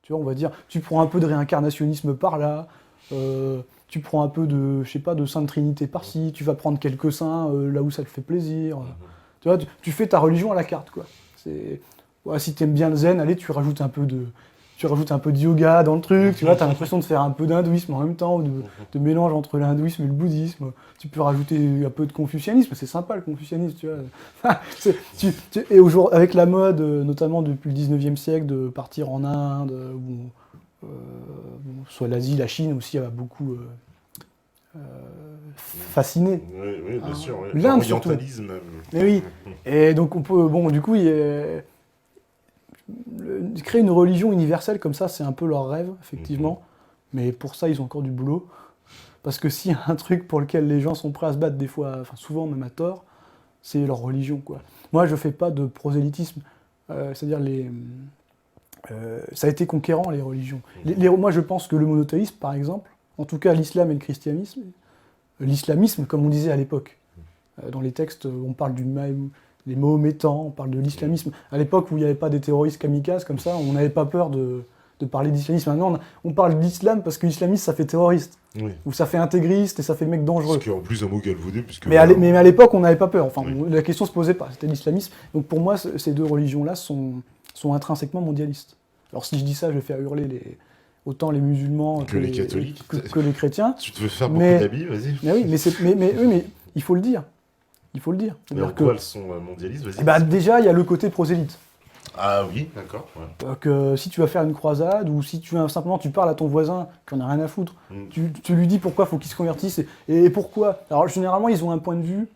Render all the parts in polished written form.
Tu vois, on va dire, tu prends un peu de réincarnationnisme par là, tu prends un peu de, je sais pas, de Sainte Trinité par-ci, tu vas prendre quelques saints là où ça te fait plaisir. Tu vois, tu fais ta religion à la carte, quoi. Ouais, si t'aimes bien le zen, allez, tu rajoutes un peu de yoga dans le truc, tu vois, t'as l'impression de faire un peu d'hindouisme en même temps, de mélange entre l'hindouisme et le bouddhisme. Tu peux rajouter un peu de confucianisme, c'est sympa le confucianisme, tu vois. Et aujourd'hui, avec la mode, notamment depuis le 19e siècle, de partir en Inde, soit l'Asie, la Chine aussi a beaucoup fasciné. Oui, bien sûr. Oui. L'Inde surtout. L'orientalisme. Mais oui. Et donc on peut, bon, du coup, créer une religion universelle comme ça, c'est un peu leur rêve, effectivement. Mais pour ça, ils ont encore du boulot. Parce que s'il y a un truc pour lequel les gens sont prêts à se battre, des fois, enfin souvent même à tort, c'est leur religion, quoi. Moi, je fais pas de prosélytisme. C'est-à-dire ça a été conquérant, les religions. Moi, je pense que le monothéisme, par exemple, en tout cas l'islam et le christianisme, l'islamisme, comme on disait à l'époque, dans les textes, on parle les Mahométans, on parle de l'islamisme. À l'époque où il n'y avait pas des terroristes kamikazes comme ça, on n'avait pas peur de parler d'islamisme. Maintenant, on parle d'islam parce que l'islamisme, ça fait terroriste. Oui. Ou ça fait intégriste et ça fait mec dangereux. Ce qui est en plus un mot galvaudé, puisque... Mais à l'époque, on n'avait pas peur. Enfin, la question se posait pas. C'était l'islamisme. Donc pour moi, ces deux religions-là sont intrinsèquement mondialistes. Alors si je dis ça, je vais faire hurler autant les musulmans que les catholiques, que les chrétiens. Tu te veux faire beaucoup d'habits, vas-y. Mais oui, mais il faut le dire. Il faut le dire. Mais en quoi elles sont mondialistes, vas-y. Bah déjà, il y a le côté prosélyte. Ah oui, d'accord. Ouais. Que si tu vas faire une croisade, ou si simplement tu parles à ton voisin, qui en a rien à foutre, tu lui dis pourquoi il faut qu'il se convertisse, et pourquoi. Alors généralement, ils ont un point de vue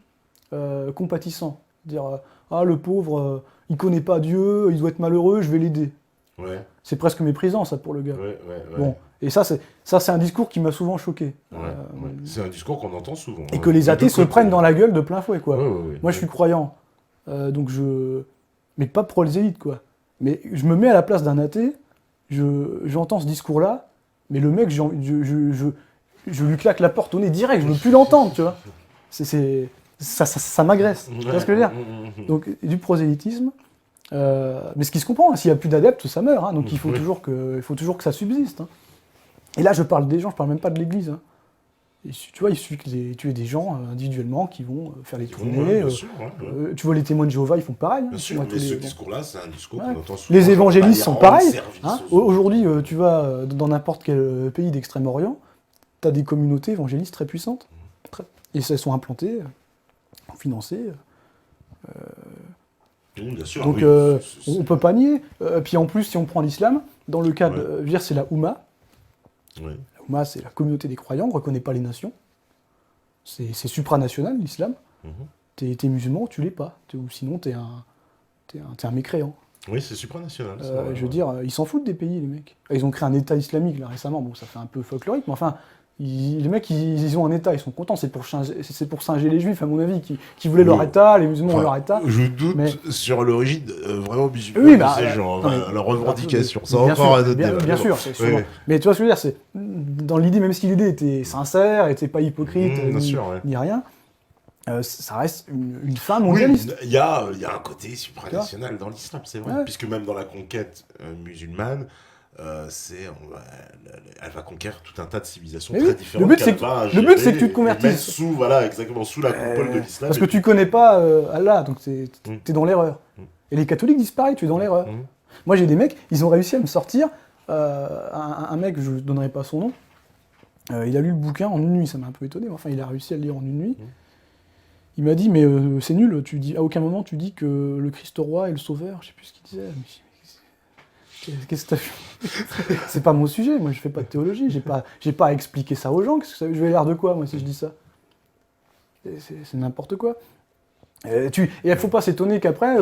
compatissant. Dire, le pauvre, il connaît pas Dieu, il doit être malheureux, je vais l'aider. Ouais. C'est presque méprisant, ça, pour le gars. Ouais. Bon. Et ça, c'est un discours qui m'a souvent choqué. Ouais. C'est un discours qu'on entend souvent. Et que les athées se prennent dans la gueule de plein fouet, quoi. Moi, je suis croyant. Mais pas prosélyte, quoi. Mais je me mets à la place d'un athée, j'entends ce discours-là, mais le mec, je lui claque la porte au nez direct, je veux plus l'entendre, tu vois. Ça m'agresse. Tu vois ce que je veux dire ? Donc, du prosélytisme. Mais ce qui se comprend, hein, s'il n'y a plus d'adeptes, ça meurt. Hein, donc il faut toujours que ça subsiste. Hein. Et là, je parle des gens, je parle même pas de l'Église. Hein. Et, tu vois, il suffit que tu aies des gens individuellement qui vont faire les tournées. Tu vois, les témoins de Jéhovah, ils font pareil. Bien sûr, mais ce discours-là, c'est un discours qu'on entend souvent. Les évangélistes sont pareils. Hein. Aujourd'hui, tu vas dans n'importe quel pays d'Extrême-Orient, tu as des communautés évangélistes très puissantes. Et elles sont implantées, financées. Bien sûr, donc on peut pas nier. Puis en plus, si on prend l'islam, dans le cas de c'est la Oumma. Ouais. La Oumma, c'est la communauté des croyants, on ne reconnaît pas les nations. C'est supranational, l'islam. T'es musulman ou tu l'es pas. Ou sinon, t'es un mécréant. Oui, c'est supranational. Je veux dire, ils s'en foutent des pays, les mecs. Ils ont créé un État islamique, là, récemment. Bon, ça fait un peu folklorique, mais enfin... les mecs, ils ont un État, ils sont contents, c'est pour singer les Juifs, à mon avis, qui voulaient leur État, les musulmans ont leur État. Je doute sur l'origine vraiment musulmane de ces gens, leur revendication. C'est encore un autre débat. Bien sûr, c'est souvent. Mais tu vois ce que je veux dire, c'est dans l'idée, même si l'idée était sincère, était pas hypocrite, ni rien, ça reste une fin mondialiste. Il y a un côté supranational dans l'islam, c'est vrai, puisque même dans la conquête musulmane, elle va conquérir tout un tas de civilisations très différentes. Le but, c'est que tu te convertisses. Sous la coupole de l'islam. Parce que tu connais pas Allah, donc t'es dans l'erreur. Et les catholiques disent pareil, tu es dans l'erreur. Moi, j'ai des mecs, ils ont réussi à me sortir. Un mec, je ne donnerai pas son nom, il a lu le bouquin en une nuit, ça m'a un peu étonné, mais enfin, il a réussi à le lire en une nuit. Il m'a dit, mais c'est nul, à aucun moment tu dis que le Christ roi est le sauveur, je sais plus ce qu'il disait. Qu'est-ce que t'as fait? C'est pas mon sujet, moi je fais pas de théologie, j'ai pas à expliquer ça aux gens, je vais l'air de quoi moi si je dis ça? C'est n'importe quoi. Et il faut pas s'étonner qu'après,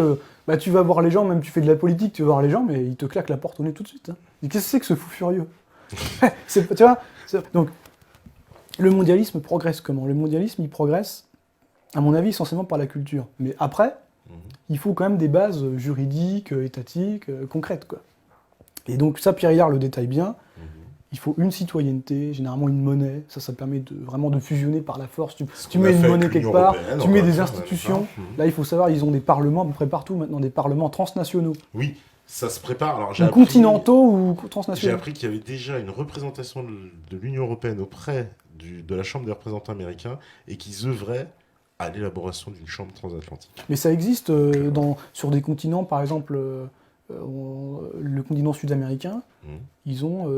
tu vas voir les gens, même tu fais de la politique, tu vas voir les gens, mais ils te claquent la porte au nez tout de suite. Hein. Et qu'est-ce que c'est que ce fou furieux? Tu vois, donc, le mondialisme progresse comment? Le mondialisme, il progresse, à mon avis, essentiellement par la culture. Mais après, il faut quand même des bases juridiques, étatiques, concrètes, quoi. Et donc ça, Pierre Hyard le détaille bien, il faut une citoyenneté, généralement une monnaie, ça permet vraiment de fusionner par la force. Tu mets une monnaie quelque part, tu mets des institutions, là il faut savoir, ils ont des parlements à peu près partout maintenant, des parlements transnationaux. Oui, Ça se prépare. Alors, ou continentaux ou transnationaux. J'ai appris qu'il y avait déjà une représentation de l'Union européenne auprès de la Chambre des représentants américains et qu'ils œuvraient à l'élaboration d'une chambre transatlantique. Mais ça existe sur des continents, par exemple le continent sud-américain, ils ont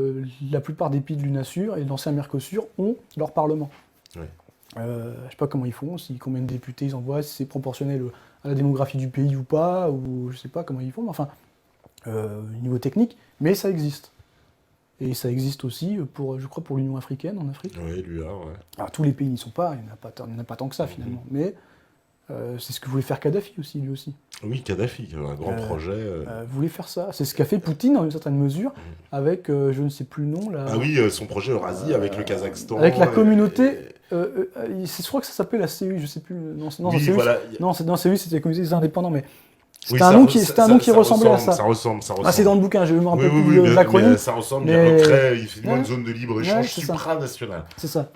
la plupart des pays de l'UNASUR et l'ancien Mercosur ont leur parlement. Ouais. Je sais pas comment ils font, combien de députés ils envoient, si c'est proportionnel à la démographie du pays ou pas, ou je sais pas comment ils font, mais enfin, au niveau technique, mais ça existe. Et ça existe aussi, je crois, pour l'Union africaine, en Afrique. Oui, l'UA, ouais. Alors, tous les pays n'y sont pas, il n'y en a pas tant que ça, finalement. Mais c'est ce que voulait faire Kadhafi aussi, lui aussi. Oui, Kadhafi, un grand projet. Voulait faire ça. C'est ce qu'a fait Poutine, dans une certaine mesure, avec, je ne sais plus le nom... Ah oui, son projet Eurasie avec le Kazakhstan. Avec la communauté... je crois que ça s'appelait la CEU, je ne sais plus... Non, oui, CEU, voilà. Non, CEU, c'était la communauté des indépendants, mais... C'était un nom qui ressemblait à ça. Ça ressemble. Ah, c'est dans le bouquin, je me rappelle plus de l'acronyme. Ça ressemble, il y a à peu près, il fait une zone de libre-échange supranationale. C'est ça.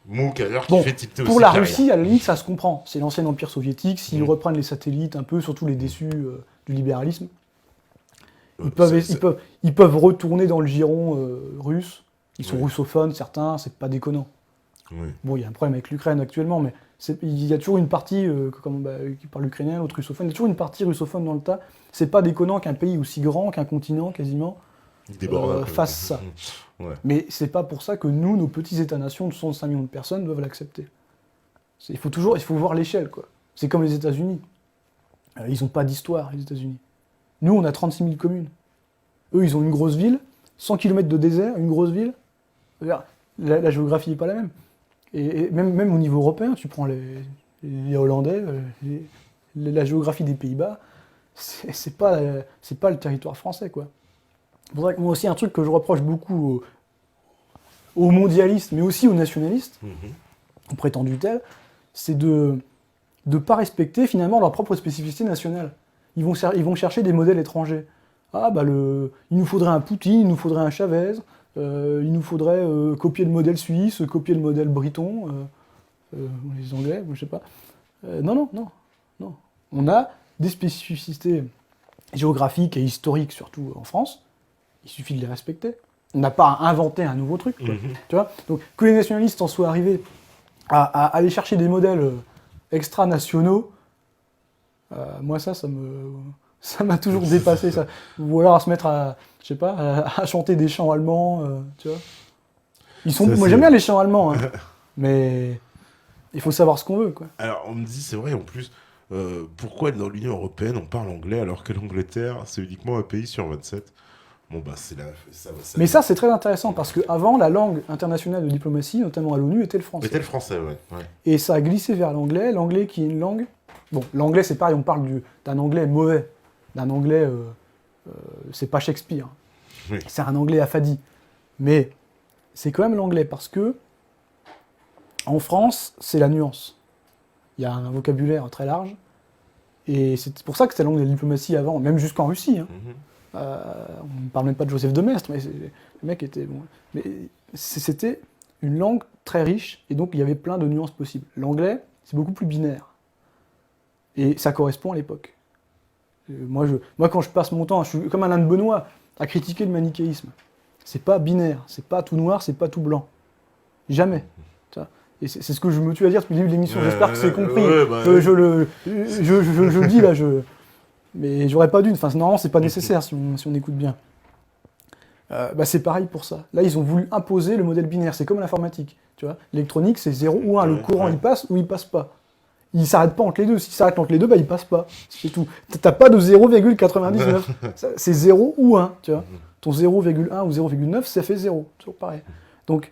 Mot d'ailleurs qui fait tilter aussi. Pour la Russie, à la limite, ça se comprend. C'est l'ancien empire soviétique, s'ils reprennent les satellites un peu, surtout les déçus du libéralisme, ils peuvent retourner dans le giron russe. Ils sont russophones, certains, c'est pas déconnant. Oui. Bon, il y a un problème avec l'Ukraine actuellement, mais il y a toujours une partie qui parle ukrainien, l'autre russophone. Il y a toujours une partie russophone dans le tas. C'est pas déconnant qu'un pays aussi grand, qu'un continent quasiment, fasse ça. Ouais. Mais c'est pas pour ça que nous, nos petits États-nations de 65 millions de personnes, doivent l'accepter. Il faut voir l'échelle, quoi. C'est comme les États-Unis. Ils n'ont pas d'histoire, les États-Unis. Nous, on a 36 000 communes. Eux, ils ont une grosse ville, 100 km de désert, une grosse ville. La géographie n'est pas la même. Et même au niveau européen, tu prends les Hollandais, la géographie des Pays-Bas, c'est pas le territoire français, quoi. C'est pour ça que moi aussi, un truc que je reproche beaucoup aux mondialistes, mais aussi aux nationalistes, aux prétendus tels, c'est de ne pas respecter finalement leur propre spécificité nationale. Ils vont chercher des modèles étrangers. Ah, il nous faudrait un Poutine, il nous faudrait un Chavez, il nous faudrait copier le modèle suisse, copier le modèle briton, les Anglais, je sais pas. Non. On a des spécificités géographiques et historiques, surtout en France. Il suffit de les respecter. On n'a pas à inventer un nouveau truc, quoi. Tu vois. Donc, que les nationalistes en soient arrivés à aller chercher des modèles extra-nationaux, moi ça m'a toujours dépassé, ça. Ou alors à se mettre à chanter des chants allemands, tu vois. Moi j'aime bien les chants allemands, hein, mais il faut savoir ce qu'on veut, quoi. Alors on me dit, c'est vrai en plus, pourquoi dans l'Union Européenne on parle anglais alors que l'Angleterre c'est uniquement un pays sur 27 ? Bon bah mais ça c'est très intéressant parce qu'avant la langue internationale de diplomatie, notamment à l'ONU, était le français. Était le français, ouais. Et ça a glissé vers l'anglais qui est une langue... Bon, l'anglais c'est pareil, on parle d'un anglais mauvais, d'un anglais... c'est pas Shakespeare, oui. C'est un anglais affadi. Mais c'est quand même l'anglais parce que en France, c'est la nuance. Il y a un vocabulaire très large. Et c'est pour ça que c'était la langue de la diplomatie avant, même jusqu'en Russie. Hein. On ne parle même pas de Joseph de Maistre, mais le mec était... Bon. Mais c'était une langue très riche, et donc il y avait plein de nuances possibles. L'anglais, c'est beaucoup plus binaire. Et ça correspond à l'époque. Moi, quand je passe mon temps, je suis comme Alain de Benoît, à critiquer le manichéisme. C'est pas binaire, c'est pas tout noir, c'est pas tout blanc. Jamais. Et c'est ce que je me tue à dire depuis le début de l'émission, j'espère que c'est compris. Je le dis là, mais j'aurais pas dû, normalement c'est pas nécessaire si on écoute bien. C'est pareil pour ça. Là, ils ont voulu imposer le modèle binaire, c'est comme l'informatique. Tu vois, l'électronique, c'est 0 ou 1, le courant il passe ou il passe pas. Il s'arrête pas entre les deux, s'il s'arrête entre les deux, il passe pas. C'est tout. T'as pas de 0,99. C'est 0 ou 1, tu vois. Ton 0,1 ou 0,9, ça fait 0, toujours pareil. Donc,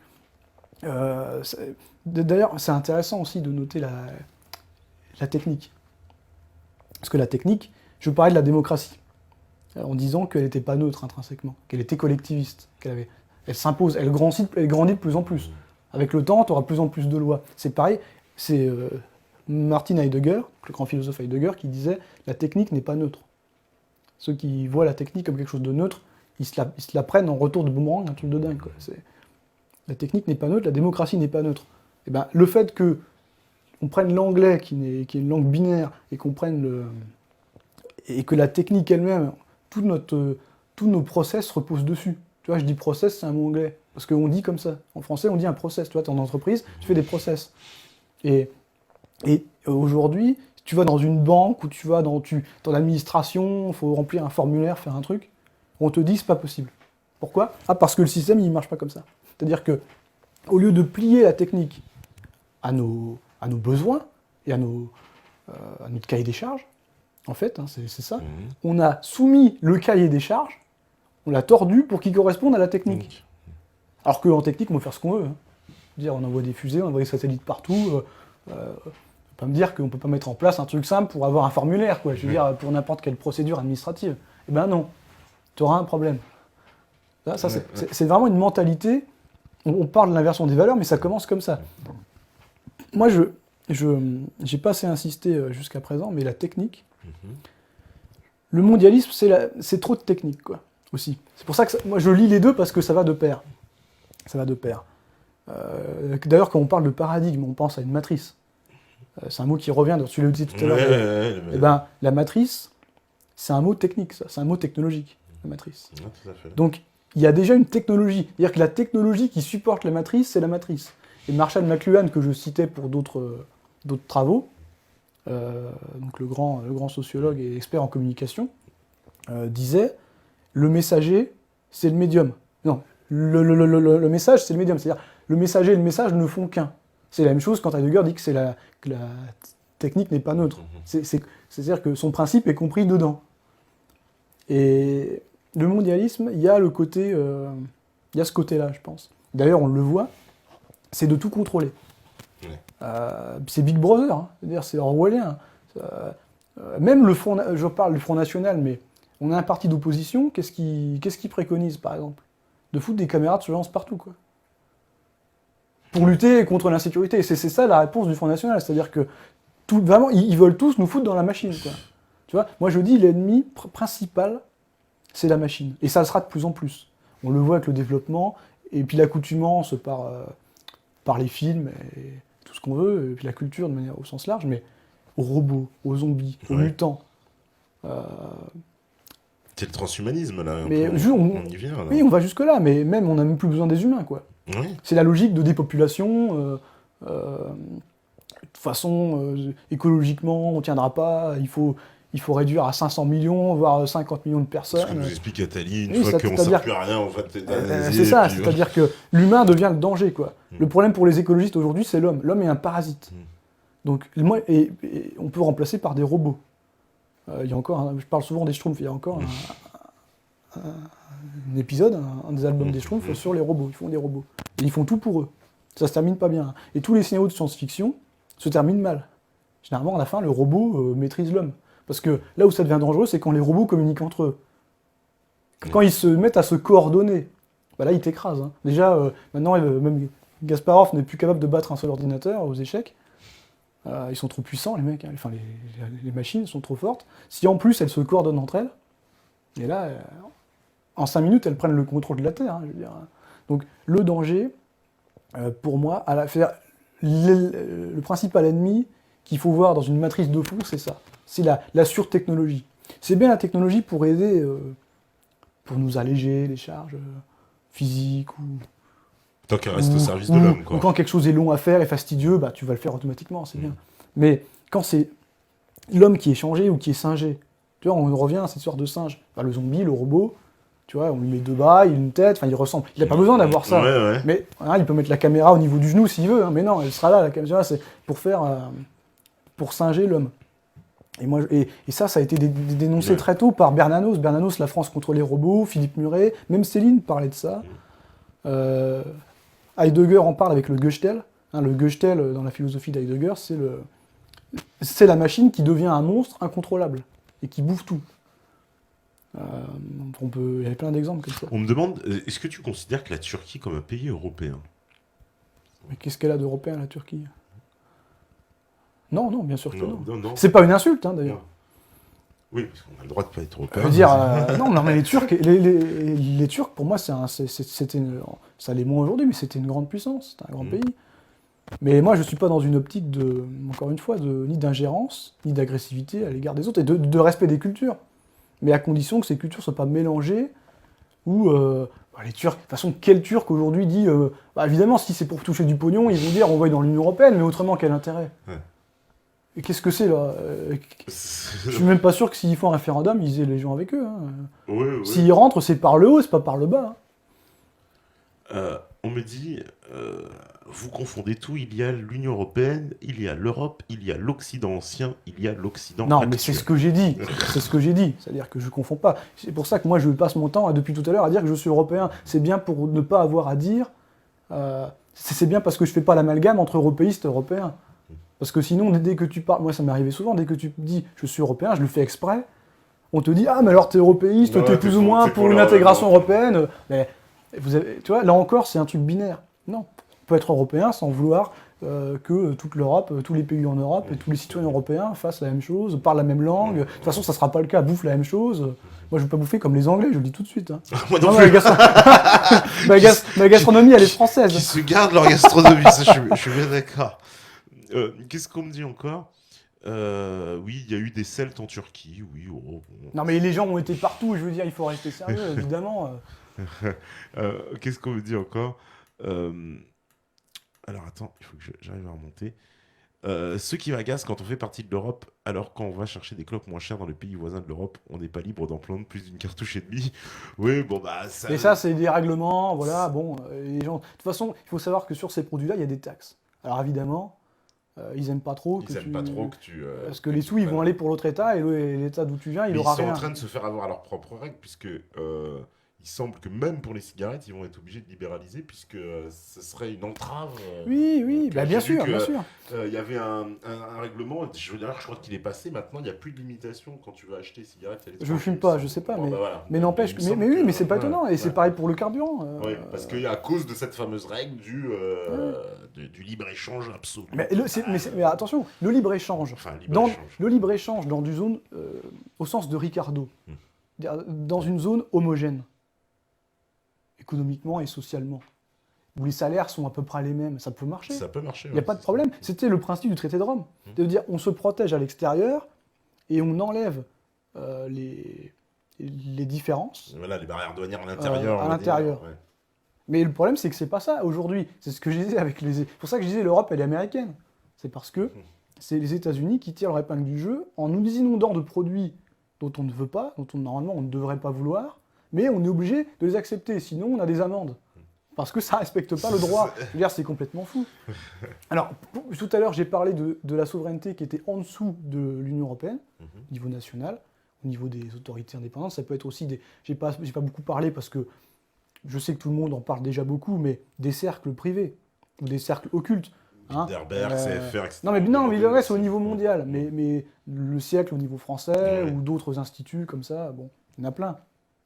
d'ailleurs, c'est intéressant aussi de noter la technique. Parce que la technique, je parlais de la démocratie, en disant qu'elle n'était pas neutre intrinsèquement, qu'elle était collectiviste, elle s'impose, elle grandit de plus en plus. Avec le temps, tu auras de plus en plus de lois. C'est pareil, c'est Martin Heidegger, le grand philosophe Heidegger, qui disait « la technique n'est pas neutre ». Ceux qui voient la technique comme quelque chose de neutre, ils se la prennent en retour de boomerang, un truc de dingue, quoi. La technique n'est pas neutre, la démocratie n'est pas neutre. Et le fait qu'on prenne l'anglais, qui est une langue binaire, et qu'on prenne et que la technique elle-même tous nos process reposent dessus. Tu vois, je dis process, c'est un mot anglais. Parce qu'on dit comme ça. En français, on dit un process. Tu vois, tu es en entreprise, tu fais des process. Et aujourd'hui, si tu vas dans une banque ou tu vas dans l'administration, il faut remplir un formulaire, faire un truc, on te dit c'est pas possible. Pourquoi ? Parce que le système, il marche pas comme ça. C'est-à-dire que, au lieu de plier la technique à nos besoins et à notre cahier des charges, en fait, c'est ça, on a soumis le cahier des charges, on l'a tordu pour qu'il corresponde à la technique. Alors qu'en technique, on peut faire ce qu'on veut. Dire, on envoie des fusées, on envoie des satellites partout. Pas me dire qu'on peut pas mettre en place un truc simple pour avoir un formulaire, quoi. Je veux dire, pour n'importe quelle procédure administrative. Eh ben non, tu auras un problème. C'est vraiment une mentalité. On parle de l'inversion des valeurs, mais ça commence comme ça. Moi, j'ai pas assez insisté jusqu'à présent, mais la technique, le mondialisme, c'est trop de technique, quoi, aussi. C'est pour ça que moi, je lis les deux parce que ça va de pair. Ça va de pair. D'ailleurs, quand on parle de paradigme, on pense à une matrice. C'est un mot qui revient, tu l'as dit tout à l'heure. Eh ben, la matrice, c'est un mot technique, ça. C'est un mot technologique, la matrice. Tout à fait. Donc, il y a déjà une technologie. C'est-à-dire que la technologie qui supporte la matrice, c'est la matrice. Et Marshall McLuhan, que je citais pour d'autres travaux, donc le grand sociologue et expert en communication, disait « Le messager, c'est le médium. » Non, le message, c'est le médium. C'est-à-dire, le messager et le message ne font qu'un. C'est la même chose quand Heidegger dit que la technique n'est pas neutre. C'est-à-dire que son principe est compris dedans. Et le mondialisme, il y a ce côté-là, je pense. D'ailleurs, on le voit, c'est de tout contrôler. C'est Big Brother, c'est-à-dire c'est orwellien. Même je parle du Front National, mais on a un parti d'opposition, qu'est-ce qu'il préconise, par exemple ? De foutre des caméras de surveillance partout, quoi. Pour lutter contre l'insécurité. C'est ça la réponse du Front National, c'est-à-dire que vraiment, ils veulent tous nous foutre dans la machine, quoi. Tu vois, moi je dis l'ennemi principal, c'est la machine. Et ça le sera de plus en plus. On le voit avec le développement, et puis l'accoutumance par les films, et tout ce qu'on veut, et puis la culture de manière au sens large, mais aux robots, aux zombies, aux mutants. C'est le transhumanisme, là. Mais on y vient, là. Oui, on va jusque-là, mais même on n'a même plus besoin des humains, quoi. Oui. C'est la logique de dépopulation. De toute façon, écologiquement, on ne tiendra pas. Il faut réduire à 500 millions, voire 50 millions de personnes. Ce que nous explique Attali, une Oui, fois qu'on ne sert plus à rien, en fait, c'est ça, c'est-à-dire que l'humain devient le danger, quoi. Le problème pour les écologistes aujourd'hui, c'est l'homme. L'homme est un parasite. Donc, et on peut remplacer par des robots. Il y a encore, je parle souvent des Schtroumpfs, il y a encore un épisode, un des albums des Schtroumpfs sur les robots. Ils font des robots. Et ils font tout pour eux. Ça se termine pas bien. Et tous les scénarios de science-fiction se terminent mal. Généralement, à la fin, le robot maîtrise l'homme. Parce que là où ça devient dangereux, c'est quand les robots communiquent entre eux. Quand ils se mettent à se coordonner, bah là, ils t'écrasent. Déjà, maintenant, même Kasparov n'est plus capable de battre un seul ordinateur aux échecs. Ils sont trop puissants, les mecs. Enfin, les machines sont trop fortes. Si en plus, elles se coordonnent entre elles, et là, en 5 minutes, elles prennent le contrôle de la Terre. Je veux dire. Donc, le danger, pour moi, le principal ennemi qu'il faut voir dans une matrice de fond, c'est ça. C'est la surtechnologie. C'est bien la technologie pour aider, pour nous alléger les charges physiques ou... Tant qu'elle reste au service de l'homme, quoi. Ou quand quelque chose est long à faire et fastidieux, bah, tu vas le faire automatiquement, c'est bien. Mais quand c'est l'homme qui est changé ou qui est singé, tu vois, on revient à cette histoire de singe. Enfin, le zombie, le robot, tu vois, on lui met 2 bras, il a une tête, enfin, il ressemble. Il n'a pas besoin d'avoir ça. Ouais. Mais il peut mettre la caméra au niveau du genou s'il veut, mais non, elle sera là, la caméra, c'est pour singer l'homme. Et ça a été dénoncé très tôt par Bernanos. Bernanos, La France contre les robots, Philippe Muret, même Céline parlait de ça. Heidegger en parle avec le Gestell. Le Gestell, dans la philosophie d'Heidegger, c'est la machine qui devient un monstre incontrôlable et qui bouffe tout. Il y a plein d'exemples comme ça. On me demande, est-ce que tu considères que la Turquie comme un pays européen ? Mais qu'est-ce qu'elle a d'européen, la Turquie ? Non, bien sûr que non. Non. C'est pas une insulte, d'ailleurs. Non. Oui, parce qu'on a le droit de ne pas être européen. Je veux dire, non, mais les Turcs, pour moi, ça l'est moins aujourd'hui, mais c'était une grande puissance, c'était un grand pays. Mais moi, je ne suis pas dans une optique encore une fois, ni d'ingérence, ni d'agressivité à l'égard des autres, et de respect des cultures. mais à condition que ces cultures ne soient pas mélangées, ou les Turcs, de toute façon, quel Turc aujourd'hui dit, évidemment, si c'est pour toucher du pognon, ils vont dire on va aller dans l'Union Européenne, mais autrement, quel intérêt? Et qu'est-ce que c'est là? Je suis même pas sûr que s'ils font un référendum, ils aient les gens avec eux. Hein. Oui. S'ils rentrent, c'est par le haut, c'est pas par le bas. On me dit, vous confondez tout, il y a l'Union Européenne, il y a l'Europe, il y a l'Occident ancien, il y a l'Occident Non, actuel. mais c'est ce que j'ai dit. C'est ce que j'ai dit. C'est-à-dire que je confonds pas. C'est pour ça que moi, je passe mon temps, depuis tout à l'heure, à dire que je suis européen. C'est bien pour ne pas avoir à dire... c'est bien parce que je fais pas l'amalgame entre européistes et européens. Parce que sinon, dès que tu parles... Moi, ça m'est arrivé souvent, dès que tu dis « je suis européen », je le fais exprès. On te dit « ah, mais alors t'es européiste, Ouais, t'es plus ou moins pour une intégration européenne. » Mais tu vois, là encore, c'est un truc binaire. Non, on peut être européen sans vouloir que toute l'Europe, tous les pays en Europe et tous les citoyens européens fassent la même chose, parlent la même langue. De toute façon, ça sera pas le cas, bouffent la même chose. Moi, je veux pas bouffer comme les Anglais, je le dis tout de suite. Hein. Moi non plus. Ma gastronomie, elle est française. Qui se gardent leur gastronomie, ça, je suis bien d'accord. Qu'est-ce qu'on me dit encore? Oui, il y a eu des Celtes en Turquie, oui. Bon. Non, mais les gens ont été partout, je veux dire, il faut rester sérieux, évidemment. Qu'est-ce qu'on me dit encore? Alors attends, il faut que j'arrive à remonter. Ce qui m'agace quand on fait partie de l'Europe, alors quand on va chercher des clopes moins chères dans les pays voisins de l'Europe, on n'est pas libre d'en prendre plus d'une cartouche et demie. Oui, bon bah ça... Et ça, c'est des règlements, voilà, bon, les gens... De toute façon, il faut savoir que sur ces produits-là, il y a des taxes. Alors évidemment, ils aiment pas trop que tu... Parce que les sous, ils vont aller pour l'autre État, et l'État d'où tu viens, il aura rien. Ils sont en train de se faire avoir à leurs propres règles, puisque... il semble que même pour les cigarettes, ils vont être obligés de libéraliser, puisque ce serait une entrave. Oui, bah, bien sûr, bien sûr. Il y avait un règlement, je crois qu'il est passé, maintenant, il n'y a plus de limitation quand tu veux acheter des cigarettes. Je ne fume pas, je sais pas, mais n'empêche, mais c'est pas étonnant, et c'est pareil pour le carburant. Oui, parce qu'à cause de cette fameuse règle du libre-échange absolu. Mais attention, le libre-échange, le libre-échange dans une zone, au sens de Ricardo, dans une zone homogène, économiquement et socialement, où les salaires sont à peu près les mêmes, ça peut marcher. Ça peut marcher. Il n'y a pas de problème. C'était le principe du traité de Rome. C'est-à-dire, on se protège à l'extérieur et on enlève les différences. Voilà, les barrières douanières à l'intérieur. Ouais. Mais le problème, c'est que c'est pas ça aujourd'hui. C'est ce que je disais avec les... C'est pour ça que je disais l'Europe, elle est américaine. C'est parce que c'est les États-Unis qui tirent leur épingle du jeu en nous inondant de produits dont on ne veut pas, dont normalement on ne devrait pas vouloir, mais on est obligé de les accepter, sinon on a des amendes. Parce que ça ne respecte pas le droit. Je veux dire, c'est complètement fou. Alors, tout à l'heure, j'ai parlé de la souveraineté qui était en dessous de l'Union européenne, au niveau national, au niveau des autorités indépendantes. Ça peut être aussi des... J'ai pas beaucoup parlé parce que je sais que tout le monde en parle déjà beaucoup, mais des cercles privés, ou des cercles occultes. Bilderberg, CFR, etc. Non, mais le reste, c'est au niveau mondial. Mais le siècle au niveau français, ou d'autres instituts comme ça, bon, il y en a plein.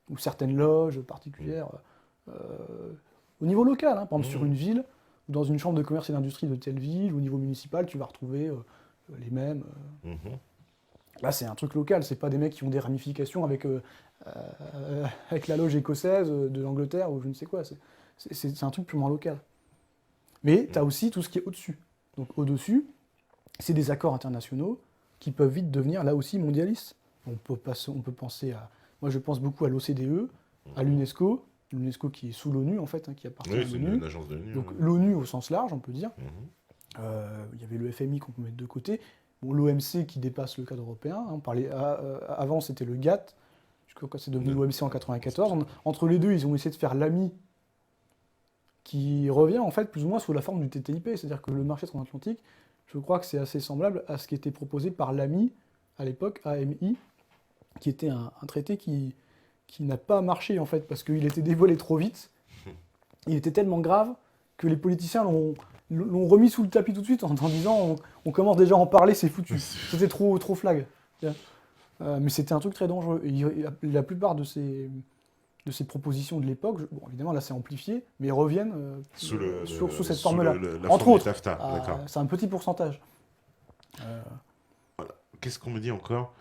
Ou certaines loges particulières. Au niveau local, par exemple sur une ville, ou dans une chambre de commerce et d'industrie de telle ville, ou au niveau municipal, tu vas retrouver les mêmes. Là, c'est un truc local, c'est pas des mecs qui ont des ramifications avec la loge écossaise de l'Angleterre ou je ne sais quoi. C'est un truc purement local. Mais tu as aussi tout ce qui est au-dessus. Donc au-dessus, c'est des accords internationaux qui peuvent vite devenir là aussi mondialistes. On peut penser à... Moi, je pense beaucoup à l'OCDE, à l'UNESCO. L'UNESCO qui est sous l'ONU, en fait, qui appartient à l'ONU. Oui, c'est une agence de l'ONU. Donc l'ONU au sens large, on peut dire. Il y avait le FMI qu'on peut mettre de côté. Bon, l'OMC qui dépasse le cadre européen. On parlait, avant, c'était le GATT. Je crois que c'est devenu l'OMC en 1994. Entre les deux, ils ont essayé de faire l'AMI, qui revient en fait plus ou moins sous la forme du TTIP. C'est-à-dire que le marché transatlantique, je crois que c'est assez semblable à ce qui était proposé par l'AMI, à l'époque, AMI, qui était un traité qui n'a pas marché en fait, parce qu'il était dévoilé trop vite. Il était tellement grave que les politiciens l'ont remis sous le tapis tout de suite en disant on commence déjà à en parler, c'est foutu. C'était trop flag. Mais c'était un truc très dangereux. Et la plupart de ces propositions de l'époque, bon, évidemment là c'est amplifié, mais reviennent sous cette forme-là. Entre autres, c'est un petit pourcentage. Voilà. Qu'est-ce qu'on me dit encore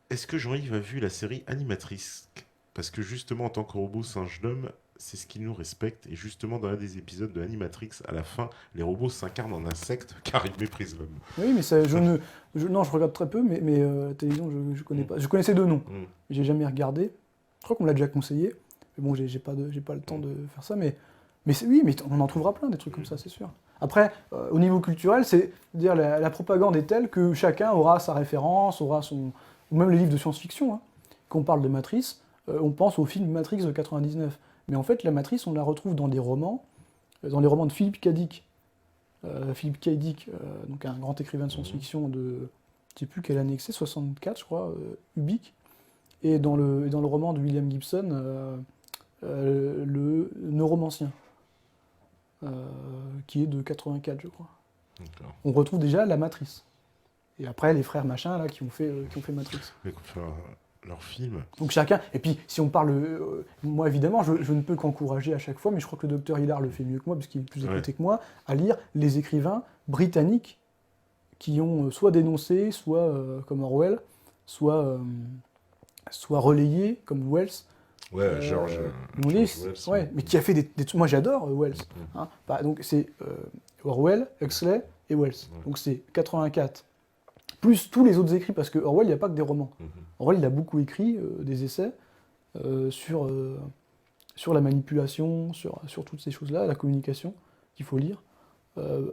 Est-ce que Jean-Yves a vu la série Animatrice? Parce que justement, en tant que robot singe d'homme, c'est ce qu'ils nous respectent. Et justement, dans un des épisodes de Animatrix, à la fin, les robots s'incarnent en insectes car ils méprisent l'homme. Oui, mais non, je regarde très peu, mais la télévision, je connais pas. Je connaissais deux noms. J'ai jamais regardé. Je crois qu'on me l'a déjà conseillé. Mais bon, j'ai pas le temps de faire ça. Oui, mais on en trouvera plein des trucs comme ça, c'est sûr. Après, au niveau culturel, c'est dire la propagande est telle que chacun aura sa référence, aura son. Ou même les livres de science-fiction. Hein. Quand on parle de Matrice, on pense au film Matrix de 99. Mais en fait, la Matrice, on la retrouve dans des romans, dans les romans de Philip K. Dick. Philip K. Dick, donc un grand écrivain de science-fiction de, je sais plus quelle année c'est, 64 je crois, Ubik, et dans le roman de William Gibson, le Neuromancien, qui est de 84 je crois. D'accord. On retrouve déjà la Matrice. Et après les frères machin là qui ont fait Matrix. Mais leur film. Donc chacun, et puis si on parle, moi évidemment je ne peux qu'encourager à chaque fois, mais je crois que le docteur Hillard le fait mieux que moi, parce qu'il est plus écouté que moi, à lire les écrivains britanniques qui ont soit dénoncé, soit comme Orwell, soit relayé comme Wells. Ouais, George Wells, ouais, mais qui a fait des trucs. Moi j'adore Wells. Hein. Donc c'est Orwell, Huxley et Wells. Donc c'est 84. Plus tous les autres écrits, parce que Orwell, il n'y a pas que des romans. Orwell, il a beaucoup écrit des essais sur la manipulation, sur toutes ces choses-là, la communication qu'il faut lire.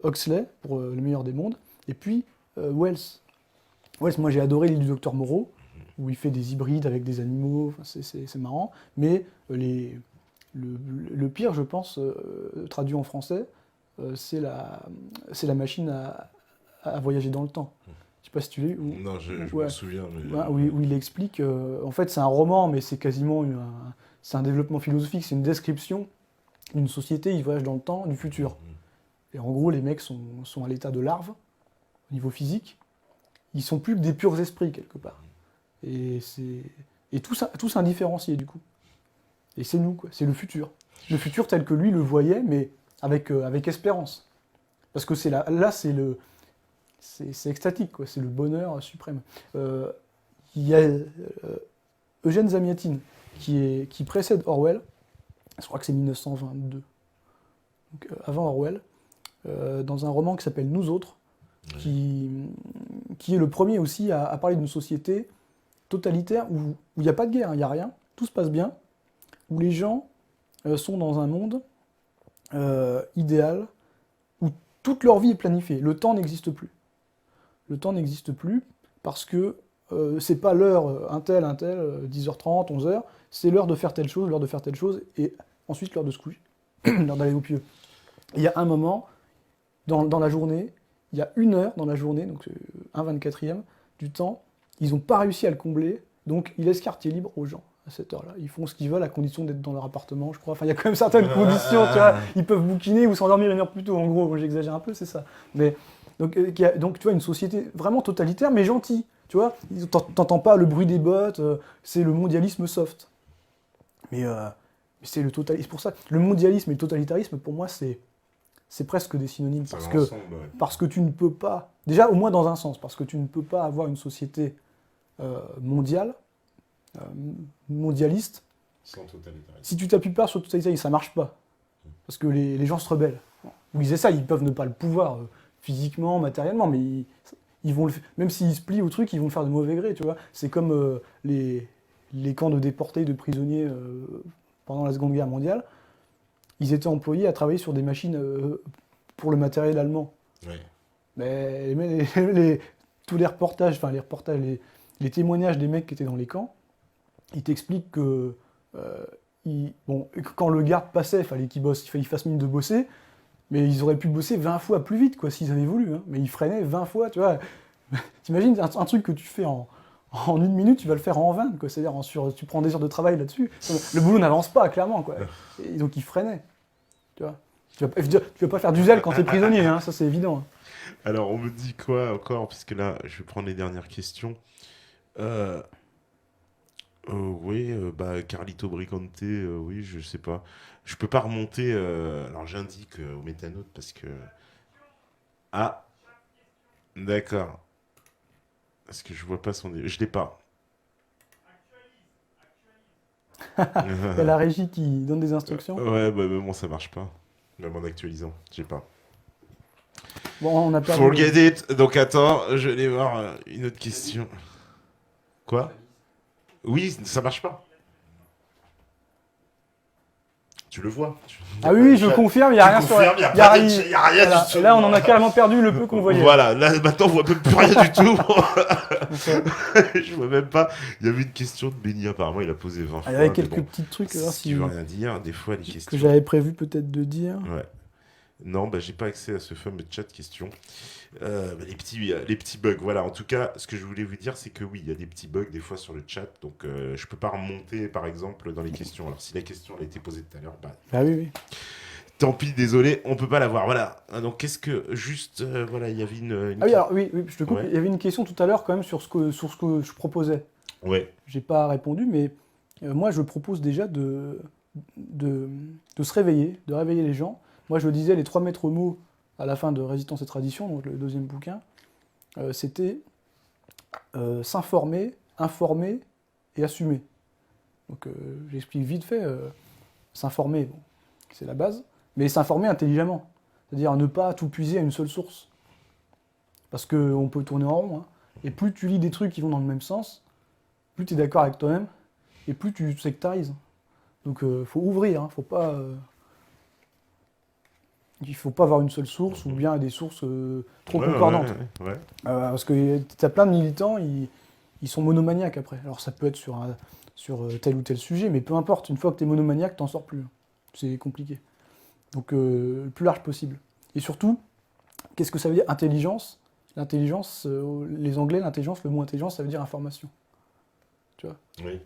Huxley, pour Le meilleur des mondes. Et puis Wells. Wells, moi j'ai adoré l'île du docteur Moreau, où il fait des hybrides avec des animaux, enfin, c'est marrant. Mais le pire, je pense, traduit en français, c'est la machine à voyager dans le temps. Je sais pas si tu l'as lu. Non, je me souviens. Mais... Où il explique, en fait c'est un roman, mais c'est quasiment c'est un développement philosophique, c'est une description d'une société, ils voyagent dans le temps, du futur. Et en gros, les mecs sont à l'état de larves, au niveau physique, ils sont plus que des purs esprits, quelque part. Et tous indifférenciés, du coup. Et c'est nous, quoi, c'est le futur. Le futur tel que lui le voyait, mais avec espérance. Parce que là, c'est extatique, quoi. C'est le bonheur suprême. Il y a Eugène Zamiatine, qui précède Orwell, je crois que c'est 1922, donc, avant Orwell, dans un roman qui s'appelle Nous autres, qui est le premier aussi à parler d'une société totalitaire où il n'y a pas de guerre, il n'y a rien, tout se passe bien, où les gens sont dans un monde idéal, où toute leur vie est planifiée, le temps n'existe plus. Le temps n'existe plus parce que c'est pas l'heure un tel, 10h30, 11h, c'est l'heure de faire telle chose, et ensuite l'heure de se coucher, l'heure d'aller au pieu. Il y a un moment, dans la journée, il y a une heure dans la journée, donc un 24e du temps, ils n'ont pas réussi à le combler, donc ils laissent quartier libre aux gens à cette heure-là. Ils font ce qu'ils veulent à condition d'être dans leur appartement, je crois. Enfin, il y a quand même certaines conditions, tu vois. Ils peuvent bouquiner ou s'endormir une heure plus tôt, en gros, j'exagère un peu, c'est ça. Mais donc, tu vois, une société vraiment totalitaire, mais gentille. Tu vois, t'entends pas le bruit des bottes, c'est le mondialisme soft. Mais c'est le totalitarisme. C'est pour ça, le mondialisme et le totalitarisme, pour moi, c'est presque des synonymes. Parce que tu ne peux pas, déjà au moins dans un sens, parce que tu ne peux pas avoir une société mondiale, mondialiste, sans totalitarisme. Si tu t'appuies pas sur le totalitarisme, ça marche pas. Parce que les gens se rebellent. Ou ils essayent, ils peuvent ne pas le pouvoir physiquement, matériellement, mais ils vont même s'ils se plient au truc, ils vont le faire de mauvais gré, tu vois. C'est comme les camps de déportés, de prisonniers pendant la Seconde Guerre mondiale. Ils étaient employés à travailler sur des machines pour le matériel allemand. Ouais. Mais tous les reportages, les témoignages des mecs qui étaient dans les camps, ils t'expliquent que quand le garde passait, il fallait qu'il fasse mine de bosser, mais ils auraient pu bosser 20 fois plus vite, quoi, s'ils avaient voulu. Hein. Mais ils freinaient 20 fois, tu vois. T'imagines un truc que tu fais en une minute, tu vas le faire en 20, quoi. C'est-à-dire, tu prends des heures de travail là-dessus. Le boulot n'avance pas, clairement, quoi. Et donc ils freinaient, tu vois. Tu vas pas faire du zèle quand t'es prisonnier, hein, ça c'est évident. Hein. Alors, on me dit quoi encore? Puisque là, je vais prendre les dernières questions. Oui, Carlito Bricante, oui, je sais pas. Je peux pas remonter. Alors, j'indique au métanote parce que. Ah, d'accord. Parce que je vois pas son. Je l'ai pas. Il y a la régie qui donne des instructions. Ouais, bah, mais bon, ça marche pas. Même en actualisant, je sais pas. Bon, on a perdu. Forget it. Donc attends, je vais voir une autre question. Quoi? Oui, ça marche pas. Tu le vois. Ah oui, je confirme, il n'y a rien sur Il n'y a rien voilà. du tout. Là, on en a carrément perdu le peu qu'on voyait. Voilà, là maintenant on voit même plus rien du tout. Je vois même pas. Il y avait une question de Benny, apparemment il a posé 20 fois. Il y avait mais quelques bon, petits trucs si tu veux rien dire, des fois les questions. que j'avais prévu peut-être de dire. Ouais. Non, bah, j'ai pas accès à ce fameux chat question. Les petits bugs, voilà. En tout cas, ce que je voulais vous dire, c'est que oui, il y a des petits bugs des fois sur le chat, donc je peux pas remonter, par exemple, dans les questions. Alors, si la question a été posée tout à l'heure, bah, Ah oui, oui. tant pis, désolé, on peut pas la voir. Voilà. Donc, qu'est-ce que juste, voilà, il y avait une. Ah oui, alors oui, je te coupe. Ouais. Il y avait une question tout à l'heure quand même sur ce que je proposais. Ouais. J'ai pas répondu, mais moi je propose déjà de se réveiller, de réveiller les gens. Moi je disais les 3 maîtres mots à la fin de Résistance et Tradition, donc le deuxième bouquin, c'était s'informer, informer et assumer. Donc j'explique vite fait, s'informer, bon, c'est la base, mais s'informer intelligemment, c'est-à-dire ne pas tout puiser à une seule source. Parce qu'on peut tourner en rond, hein. Et plus tu lis des trucs qui vont dans le même sens, plus tu es d'accord avec toi-même, et plus tu sectarises. Donc faut ouvrir, hein, il faut pas avoir une seule source, ou bien des sources trop concordantes. Ouais. Parce que tu as plein de militants, ils sont monomaniaques après. Alors ça peut être sur tel ou tel sujet, mais peu importe, une fois que tu es monomaniaque, t'en sors plus. C'est compliqué. Donc le plus large possible. Et surtout, qu'est-ce que ça veut dire intelligence? L'intelligence, les Anglais, l'intelligence, le mot intelligence, ça veut dire information. Tu vois? Oui.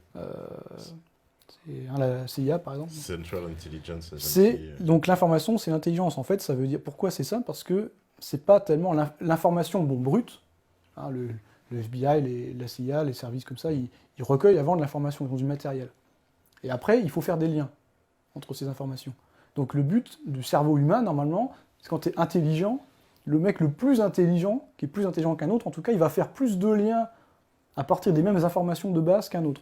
C'est la CIA, par exemple. Central Intelligence Agency. Donc l'information, c'est l'intelligence. En fait, ça veut dire... Pourquoi c'est ça? Parce que c'est pas tellement l'information brute. Hein, le FBI, la CIA, les services comme ça, ils recueillent avant de l'information, ils ont du matériel. Et après, il faut faire des liens entre ces informations. Donc le but du cerveau humain, normalement, c'est quand tu es intelligent, le mec le plus intelligent, qui est plus intelligent qu'un autre, en tout cas, il va faire plus de liens à partir des mêmes informations de base qu'un autre.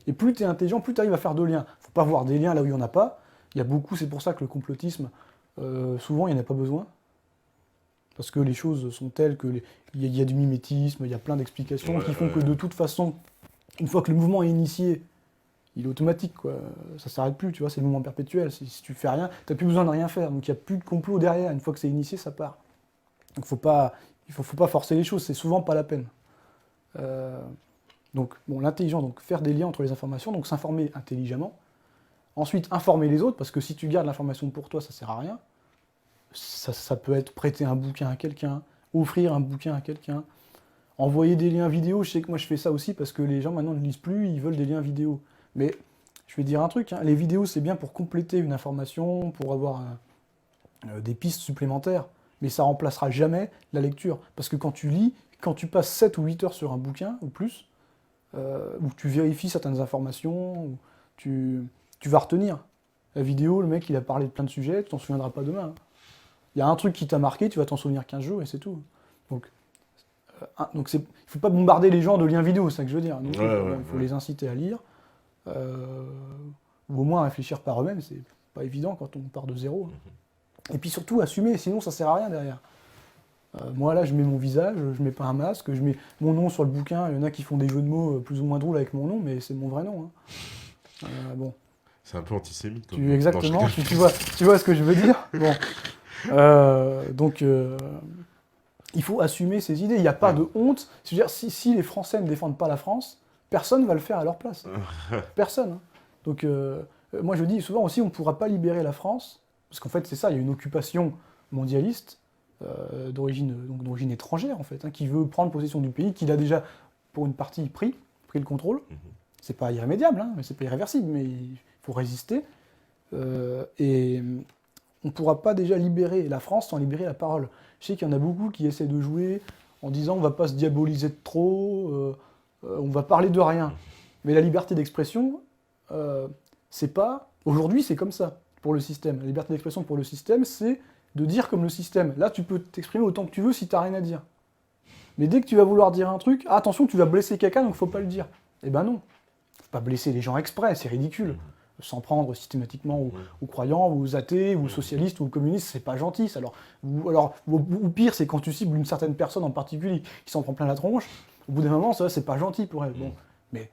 Et plus tu es intelligent, plus tu arrives à faire de liens. Il ne faut pas voir des liens là où il n'y en a pas. Il y a beaucoup, c'est pour ça que le complotisme, souvent, il n'y en a pas besoin. Parce que les choses sont telles qu'il y a du mimétisme, il y a plein d'explications qui font que de toute façon, une fois que le mouvement est initié, il est automatique, quoi. Ça ne s'arrête plus, tu vois, c'est le mouvement perpétuel. Si tu fais rien, tu n'as plus besoin de rien faire. Donc il n'y a plus de complot derrière. Une fois que c'est initié, ça part. Donc faut pas forcer les choses, c'est souvent pas la peine. Donc bon, l'intelligence, donc faire des liens entre les informations, donc s'informer intelligemment. Ensuite, informer les autres, parce que si tu gardes l'information pour toi, ça sert à rien. Ça peut être prêter un bouquin à quelqu'un, offrir un bouquin à quelqu'un, envoyer des liens vidéo. Je sais que moi je fais ça aussi parce que les gens maintenant ne lisent plus, ils veulent des liens vidéo. Mais je vais dire un truc, hein, les vidéos c'est bien pour compléter une information, pour avoir des pistes supplémentaires, mais ça remplacera jamais la lecture. Parce que quand tu lis, quand tu passes 7 ou 8 heures sur un bouquin, ou plus, où tu vérifies certaines informations, où tu vas retenir. La vidéo, le mec il a parlé de plein de sujets, tu t'en souviendras pas demain. Il y a un truc qui t'a marqué, tu vas t'en souvenir 15 jours et c'est tout. Donc il ne faut pas bombarder les gens de liens vidéo, c'est ça que je veux dire. Donc, il faut les inciter à lire, ou au moins à réfléchir par eux-mêmes, c'est pas évident quand on part de zéro. Et puis surtout, assumer, sinon ça sert à rien derrière. Moi là, je mets mon visage, je mets pas un masque, je mets mon nom sur le bouquin, il y en a qui font des jeux de mots plus ou moins drôles avec mon nom, mais c'est mon vrai nom. Hein. Bon. C'est un peu antisémite. Exactement, tu vois ce que je veux dire. Bon. Donc, il faut assumer ses idées. Il n'y a pas de honte. C'est-à-dire, si les Français ne défendent pas la France, personne ne va le faire à leur place. Personne. Hein. Donc, moi, je dis souvent aussi, on ne pourra pas libérer la France, parce qu'en fait, c'est ça, il y a une occupation mondialiste d'origine étrangère, en fait, hein, qui veut prendre possession du pays, qu'il a déjà, pour une partie, pris le contrôle. C'est pas irrémédiable, hein, mais c'est pas irréversible, mais il faut résister. Et on ne pourra pas déjà libérer la France sans libérer la parole. Je sais qu'il y en a beaucoup qui essaient de jouer en disant on ne va pas se diaboliser de trop, on va parler de rien. Mais la liberté d'expression, c'est pas... Aujourd'hui, c'est comme ça pour le système. La liberté d'expression pour le système, c'est de dire comme le système. Là, tu peux t'exprimer autant que tu veux si tu n'as rien à dire. Mais dès que tu vas vouloir dire un truc, attention, tu vas blesser quelqu'un, donc il ne faut pas le dire. Eh ben non. pas blesser les gens exprès, c'est ridicule. S'en prendre systématiquement aux croyants, ou aux athées, ou aux socialistes, ou aux communistes, c'est pas gentil. Ça. Ou pire, c'est quand tu cibles une certaine personne en particulier qui s'en prend plein la tronche, au bout d'un moment, ça, c'est pas gentil pour elle. Bon, mais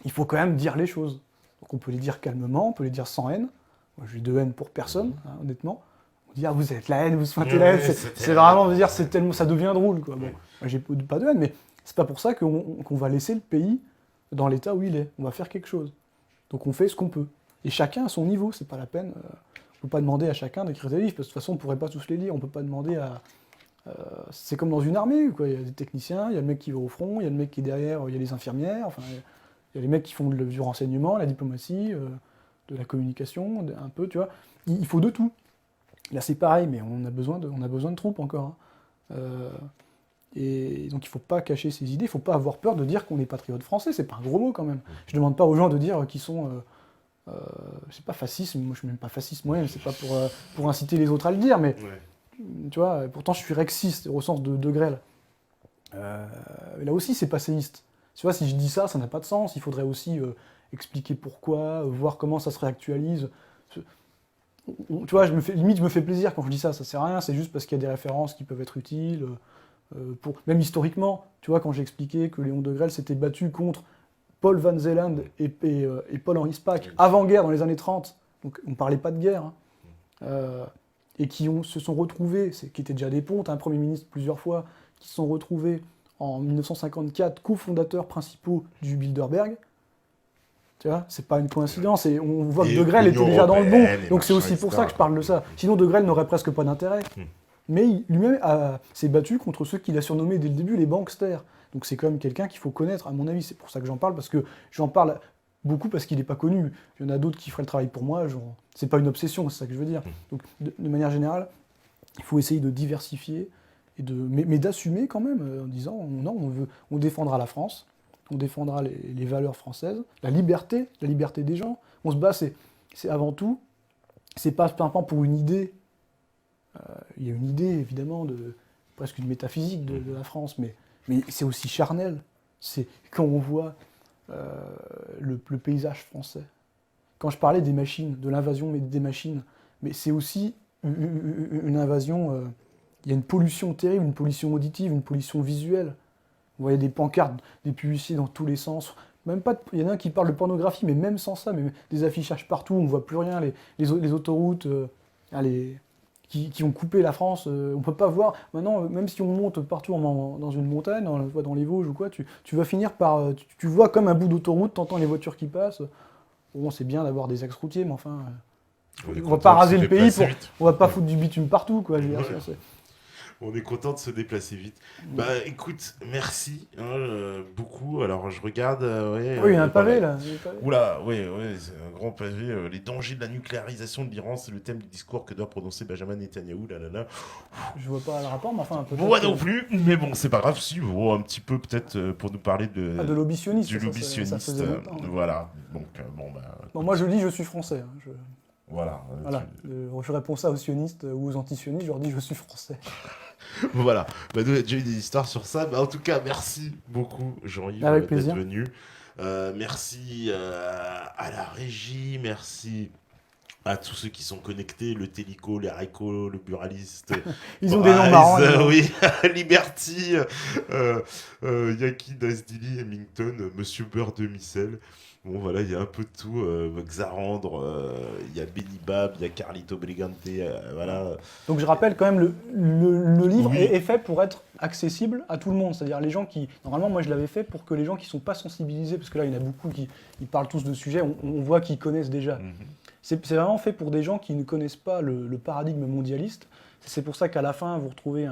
il faut quand même dire les choses. Donc on peut les dire calmement, on peut les dire sans haine. Moi, j'ai de haine pour personne, hein, honnêtement. On dit, ah, vous êtes la haine, vous feintez la haine. C'est vraiment me dire, c'est tellement, ça devient drôle, quoi. Bon, moi, j'ai pas de haine, mais c'est pas pour ça qu'on va laisser le pays dans l'état où il est. On va faire quelque chose. Donc on fait ce qu'on peut. Et chacun à son niveau, c'est pas la peine. On ne peut pas demander à chacun d'écrire des livres, parce que de toute façon on ne pourrait pas tous les lire. On ne peut pas demander à... c'est comme dans une armée, quoi. Il y a des techniciens, il y a le mec qui va au front, il y a le mec qui est derrière, il y a les infirmières, enfin, il y a les mecs qui font du renseignement, la diplomatie, de la communication, un peu, tu vois. Il faut de tout. Là c'est pareil, mais on a besoin de troupes encore. Hein. Et donc il ne faut pas cacher ses idées, il ne faut pas avoir peur de dire qu'on est patriote français, c'est pas un gros mot quand même. Je ne demande pas aux gens de dire qu'ils sont... c'est pas fasciste, moi je suis même pas fasciste moi-même, c'est pas pour inciter les autres à le dire, mais tu vois, pourtant je suis rexiste au sens de Grelle. Là aussi c'est passéiste. Tu vois, si je dis ça, ça n'a pas de sens, il faudrait aussi expliquer pourquoi, voir comment ça se réactualise. Tu vois, limite je me fais plaisir quand je dis ça, ça sert à rien, c'est juste parce qu'il y a des références qui peuvent être utiles. Même historiquement, tu vois, quand j'ai expliqué que Léon de Grelle s'était battu contre Paul Van Zeeland et Paul-Henri Spaak avant-guerre dans les années 30, donc on ne parlait pas de guerre, hein, et se sont retrouvés, qui étaient déjà des pontes, un Premier ministre plusieurs fois, qui se sont retrouvés en 1954 cofondateurs principaux du Bilderberg. Tu vois, c'est pas une coïncidence, et on voit que de Grelle était déjà dans le bon, donc c'est aussi pour ça que je parle de ça. Sinon de Grelle n'aurait presque pas d'intérêt. Mais lui-même s'est battu contre ceux qu'il a surnommés dès le début les banksters. Donc c'est quand même quelqu'un qu'il faut connaître, à mon avis. C'est pour ça que j'en parle, parce que j'en parle beaucoup parce qu'il n'est pas connu. Il y en a d'autres qui feraient le travail pour moi. C'est pas une obsession, c'est ça que je veux dire. Donc de manière générale, il faut essayer de diversifier, mais d'assumer quand même, en disant non, on défendra la France, on défendra les valeurs françaises, la liberté des gens. On se bat, c'est avant tout, c'est pas simplement pour une idée. Il y a une idée, évidemment, presque une métaphysique de la France, mais c'est aussi charnel. C'est quand on voit le paysage français. Quand je parlais des machines, de l'invasion des machines, mais c'est aussi une invasion... il y a une pollution terrible, une pollution auditive, une pollution visuelle. Vous voyez des pancartes, des publicités dans tous les sens. Même pas il y en a un qui parle de pornographie, mais même sans ça, mais des affichages partout, on ne voit plus rien, les autoroutes... qui ont coupé la France, on peut pas voir. Maintenant, même si on monte partout dans une montagne, dans les Vosges ou quoi, tu vas finir par... Tu vois comme un bout d'autoroute, t'entends les voitures qui passent. Bon, c'est bien d'avoir des axes routiers, mais enfin... on va pas raser le pays, on va pas foutre du bitume partout, quoi. Je veux dire, on est content de se déplacer vite. Bah écoute, merci beaucoup. Alors je regarde. Oui, il y a un pavé là. Oula, oui, c'est un grand pavé. Les dangers de la nucléarisation de l'Iran, c'est le thème du discours que doit prononcer Benjamin Netanyahou. Là. Je vois pas le rapport, mais enfin un peu. Moi non plus, mais bon, c'est pas grave. Si, un petit peu peut-être pour nous parler de lobby sioniste. Du lobby sioniste. Voilà. Donc bon, moi je dis je suis français. Hein, Voilà. Je réponds ça aux sionistes ou aux anti-sionistes, je leur dis je suis français. Voilà, nous on a déjà eu des histoires sur ça, en tout cas merci beaucoup Jean-Yves d'être venu, merci à la régie, merci à tous ceux qui sont connectés, le Télico, les Raiko, le Buraliste, ils ont des noms marrants. Oui, Liberty, Yaki, Dasdili, Hemington, Monsieur Beurre de Micelle. Bon voilà, il y a un peu de tout, Xarandre, il y a Benibab, il y a Carlito Brigante, voilà. Donc je rappelle quand même, le livre est fait pour être accessible à tout le monde, c'est-à-dire les gens qui... Normalement moi je l'avais fait pour que les gens qui ne sont pas sensibilisés, parce que là il y en a beaucoup qui parlent tous de sujets, on voit qu'ils connaissent déjà. C'est vraiment fait pour des gens qui ne connaissent pas le paradigme mondialiste, c'est pour ça qu'à la fin vous retrouvez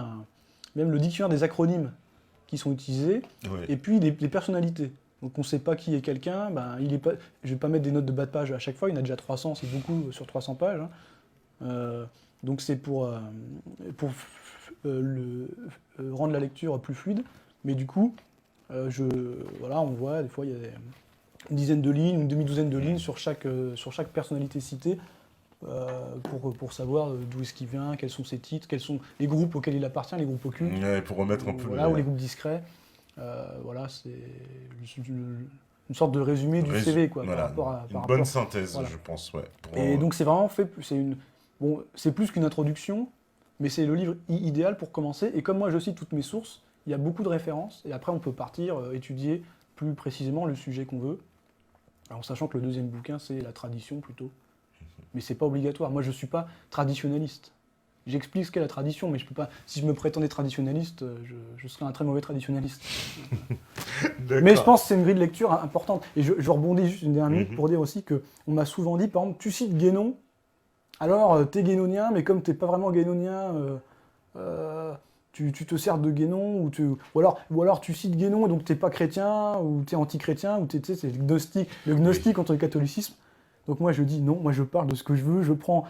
même le dictionnaire des acronymes qui sont utilisés, et puis les personnalités. Donc on ne sait pas qui est quelqu'un, je ne vais pas mettre des notes de bas de page à chaque fois, il y en a déjà 300, c'est beaucoup sur 300 pages. Hein. Donc c'est pour rendre la lecture plus fluide, mais du coup, on voit, des fois il y a une dizaine de lignes, une demi-douzaine de lignes sur chaque personnalité citée, pour savoir d'où est-ce qu'il vient, quels sont ses titres, quels sont les groupes auxquels il appartient, les groupes occultes, pour remettre un peu ou les groupes discrets. une sorte de résumé du CV, quoi, Voilà, par rapport à... une par bonne rapport- synthèse, voilà. je pense, ouais. Et donc c'est vraiment fait, bon, c'est plus qu'une introduction, mais c'est le livre idéal pour commencer. Et comme moi je cite toutes mes sources, il y a beaucoup de références, et après on peut partir étudier plus précisément le sujet qu'on veut. Alors, en sachant que le deuxième bouquin c'est la tradition plutôt, mais c'est pas obligatoire. Moi je suis pas traditionnaliste. J'explique ce qu'est la tradition, mais je peux pas. Si je me prétendais traditionnaliste, je serais un très mauvais traditionnaliste. Mais je pense que c'est une grille de lecture importante. Et je rebondis juste une dernière minute pour dire aussi que on m'a souvent dit, par exemple, tu cites Guénon, alors t'es guénonien, mais comme t'es pas vraiment guénonien, tu te sers de Guénon, ou alors tu cites Guénon et donc t'es pas chrétien, ou t'es anti-chrétien, ou tu sais, c'est le gnostique contre le catholicisme. Donc moi je dis non, moi je parle de ce que je veux, je prends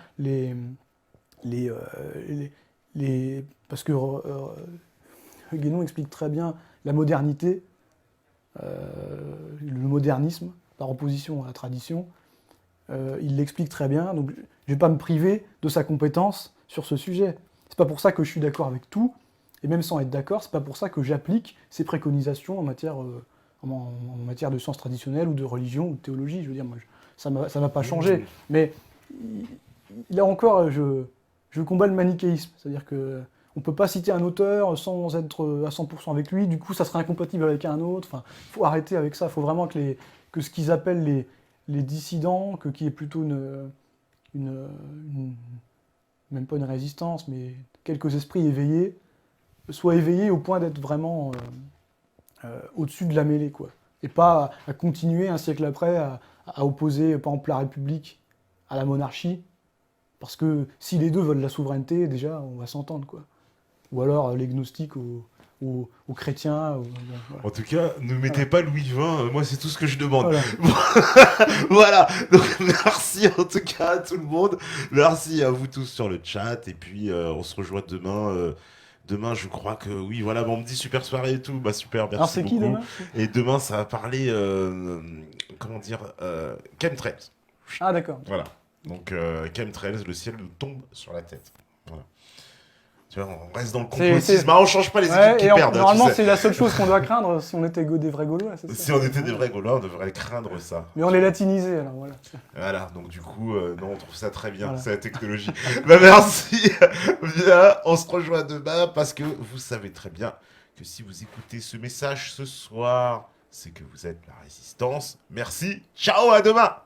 parce que Guénon explique très bien la modernité, le modernisme, par opposition à la tradition. Il l'explique très bien, donc je ne vais pas me priver de sa compétence sur ce sujet. C'est pas pour ça que je suis d'accord avec tout, et même sans être d'accord, c'est pas pour ça que j'applique ses préconisations en matière de sciences traditionnelles ou de religion ou de théologie. Je veux dire, moi, ça va pas changer. Mais là encore, je combats le manichéisme, c'est-à-dire que on peut pas citer un auteur sans être à 100% avec lui, du coup ça serait incompatible avec un autre. Enfin, faut arrêter avec ça, il faut vraiment que ce qu'ils appellent les dissidents, qu'il y ait plutôt même pas une résistance, mais quelques esprits éveillés, soient éveillés au point d'être vraiment au-dessus de la mêlée, quoi. Et pas à continuer un siècle après à opposer, par exemple, la République à la monarchie, parce que si les deux veulent la souveraineté, déjà, on va s'entendre, quoi. Ou alors les gnostiques aux chrétiens. En tout cas, ne mettez pas Louis XX, moi c'est tout ce que je demande. Voilà. Voilà, donc merci en tout cas à tout le monde. Merci à vous tous sur le chat. Et puis on se rejoint demain. Demain, je crois que oui, voilà, bon, on me dit super soirée et tout. Bah super, merci Alors c'est beaucoup. qui demain? Et demain, ça va parler, comment dire, chemtrails. Ah d'accord. Voilà. Donc chemtrails, le ciel nous tombe sur la tête. Voilà. Tu vois, on reste dans le complotisme. Ah, on change pas les équipes qui perdent. Normalement, tu sais. c'est la seule chose qu'on doit craindre si on était des vrais Gaulois. C'est ça. Si on était des vrais Gaulois, on devrait craindre ça. Mais on les latinisait, alors voilà. Voilà, donc du coup, non, on trouve ça très bien, Voilà. c'est la technologie. Bah merci. Bien, on se rejoint demain parce que vous savez très bien que si vous écoutez ce message ce soir, c'est que vous êtes la résistance. Merci, ciao, à demain.